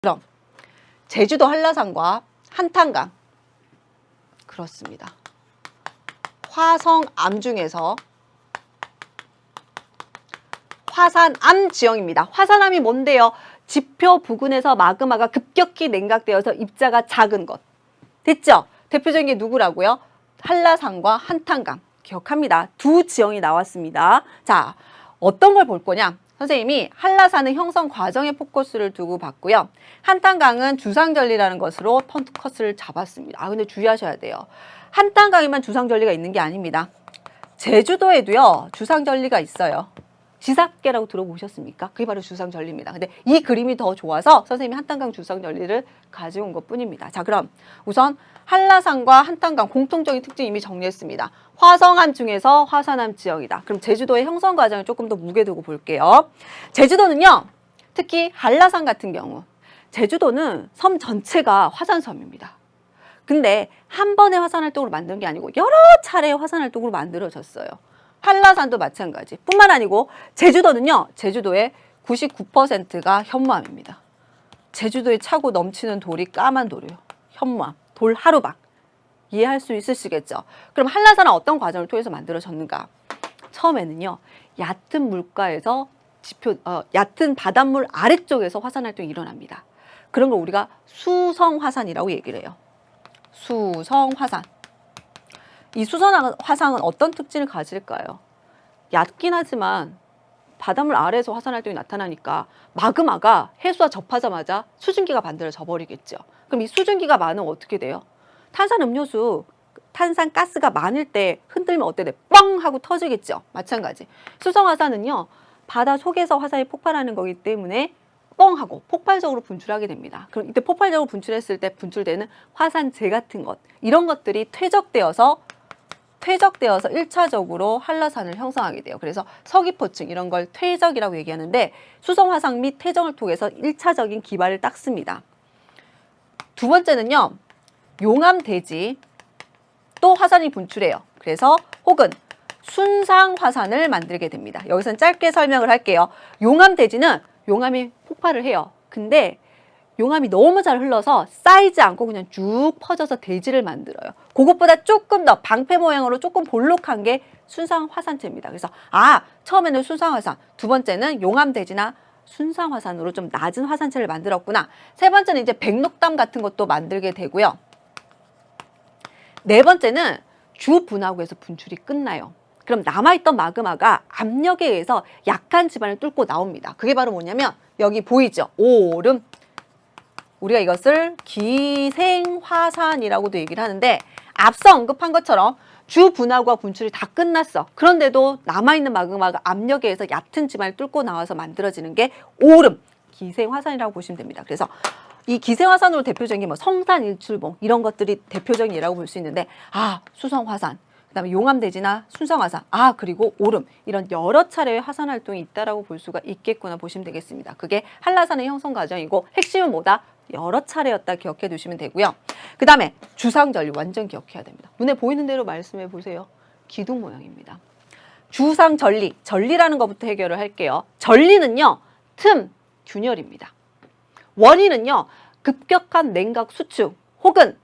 그럼 제주도 한라산과 한탄강, 그렇습니다. 화성암 중에서 화산암 지형입니다. 화산암이 뭔데요? 지표 부근에서 마그마가 급격히 냉각되어서 입자가 작은 것. 됐죠? 대표적인 게 누구라고요? 한라산과 한탄강. 기억합니다. 두 지형이 나왔습니다. 자, 어떤 걸 볼 거냐? 선생님이 한라산은 형성 과정에 포커스를 두고 봤고요. 한탄강은 주상절리라는 것으로 포커스를 잡았습니다. 근데 주의하셔야 돼요. 한탄강에만 주상절리가 있는 게 아닙니다. 제주도에도요, 주상절리가 있어요. 지삭계라고 들어보셨습니까? 그게 바로 주상절리입니다. 근데 이 그림이 더 좋아서 선생님이 한탄강 주상절리를 가져온 것 뿐입니다. 자, 그럼 우선 한라산과 한탄강 공통적인 특징 이미 정리했습니다. 화성암 중에서 화산암 지역이다. 그럼 제주도의 형성 과정을 조금 더 무게 두고 볼게요. 제주도는요, 특히 한라산 같은 경우 제주도는 섬 전체가 화산섬입니다. 근데 한 번의 화산활동으로 만든 게 아니고 여러 차례의 화산활동으로 만들어졌어요. 한라산도 마찬가지. 뿐만 아니고 제주도는요, 제주도의 99%가 현무암입니다. 제주도에 차고 넘치는 돌이 까만 돌이에요. 현무암, 돌 하루방. 이해할 수 있으시겠죠? 그럼 한라산은 어떤 과정을 통해서 만들어졌는가? 처음에는요, 얕은 물가에서 얕은 바닷물 아래쪽에서 화산활동이 일어납니다. 그런 걸 우리가 수성화산이라고 얘기를 해요. 수성화산. 이 수성화산은 어떤 특징을 가질까요? 얕긴 하지만 바닷물 아래에서 화산활동이 나타나니까 마그마가 해수와 접하자마자 수증기가 만들어져 버리겠죠. 그럼 이 수증기가 많으면 어떻게 돼요? 탄산음료수, 탄산가스가 많을 때 흔들면 어때 돼? 뻥 하고 터지겠죠. 마찬가지. 수성화산은요, 바다 속에서 화산이 폭발하는 거기 때문에 뻥 하고 폭발적으로 분출하게 됩니다. 그럼 이때 폭발적으로 분출했을 때 분출되는 화산재 같은 것, 이런 것들이 퇴적되어서 1차적으로 한라산을 형성하게 돼요. 그래서 서귀포층 이런 걸 퇴적이라고 얘기하는데 수성화산 및 퇴적을 통해서 1차적인 기반을 닦습니다. 두 번째는요, 용암대지, 또 화산이 분출해요. 그래서 혹은 순상화산을 만들게 됩니다. 여기서는 짧게 설명을 할게요. 용암대지는 용암이 폭발을 해요. 근데 용암이 너무 잘 흘러서 쌓이지 않고 그냥 쭉 퍼져서 대지를 만들어요. 그것보다 조금 더 방패 모양으로 조금 볼록한 게 순상화산체입니다. 그래서 처음에는 순상화산, 두 번째는 용암대지나 순상화산으로 좀 낮은 화산체를 만들었구나. 세 번째는 이제 백록담 같은 것도 만들게 되고요. 네 번째는 주분화구에서 분출이 끝나요. 그럼 남아있던 마그마가 압력에 의해서 약한 지반을 뚫고 나옵니다. 그게 바로 뭐냐면 여기 보이죠? 오름. 우리가 이것을 기생화산이라고도 얘기를 하는데 앞서 언급한 것처럼 주분화구와 분출이 다 끝났어. 그런데도 남아있는 마그마가 압력에 의해서 얕은 지반을 뚫고 나와서 만들어지는 게 오름, 기생화산이라고 보시면 됩니다. 그래서 이 기생화산으로 대표적인 게 뭐 성산일출봉 이런 것들이 대표적인 예라고 볼 수 있는데 수성화산, 그다음에 용암대지나 순성화산, 그리고 오름, 이런 여러 차례의 화산 활동이 있다라고 볼 수가 있겠구나 보시면 되겠습니다. 그게 한라산의 형성 과정이고 핵심은 뭐다? 여러 차례였다 기억해 두시면 되고요. 그 다음에 주상절리 완전 기억해야 됩니다. 눈에 보이는 대로 말씀해 보세요. 기둥 모양입니다. 주상절리, 절리라는 것부터 해결을 할게요. 절리는요, 틈, 균열입니다. 원인은요, 급격한 냉각 수축 혹은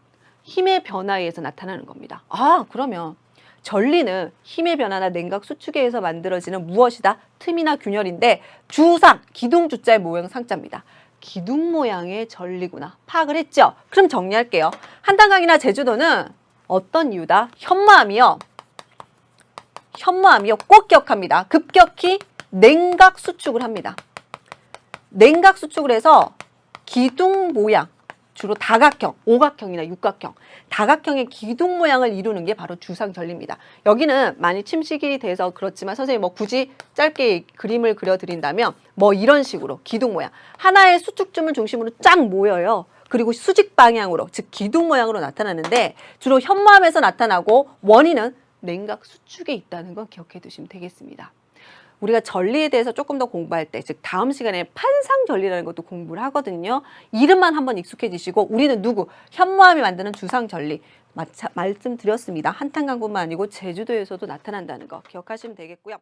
힘의 변화에 의해서 나타나는 겁니다. 그러면 절리는 힘의 변화나 냉각 수축에 의해서 만들어지는 무엇이다? 틈이나 균열인데 주상, 기둥주자의 모양 상자입니다. 기둥 모양의 절리구나. 파악을 했죠? 그럼 정리할게요. 한탄강이나 제주도는 어떤 이유다? 현무암이요. 꼭 기억합니다. 급격히 냉각 수축을 합니다. 냉각 수축을 해서 기둥 모양, 주로 다각형, 오각형이나 육각형, 다각형의 기둥 모양을 이루는 게 바로 주상절리입니다. 여기는 많이 침식이 돼서 그렇지만 선생님 뭐 굳이 짧게 그림을 그려드린다면 뭐 이런 식으로 기둥 모양, 하나의 수축점을 중심으로 쫙 모여요. 그리고 수직 방향으로, 즉 기둥 모양으로 나타나는데 주로 현무암에서 나타나고 원인은 냉각 수축에 있다는 거 기억해 두시면 되겠습니다. 우리가 전리에 대해서 조금 더 공부할 때, 즉 다음 시간에 판상전리라는 것도 공부를 하거든요. 이름만 한번 익숙해지시고 우리는 누구? 현무암이 만드는 주상전리 말씀드렸습니다. 한탄강뿐만 아니고 제주도에서도 나타난다는 거 기억하시면 되겠고요.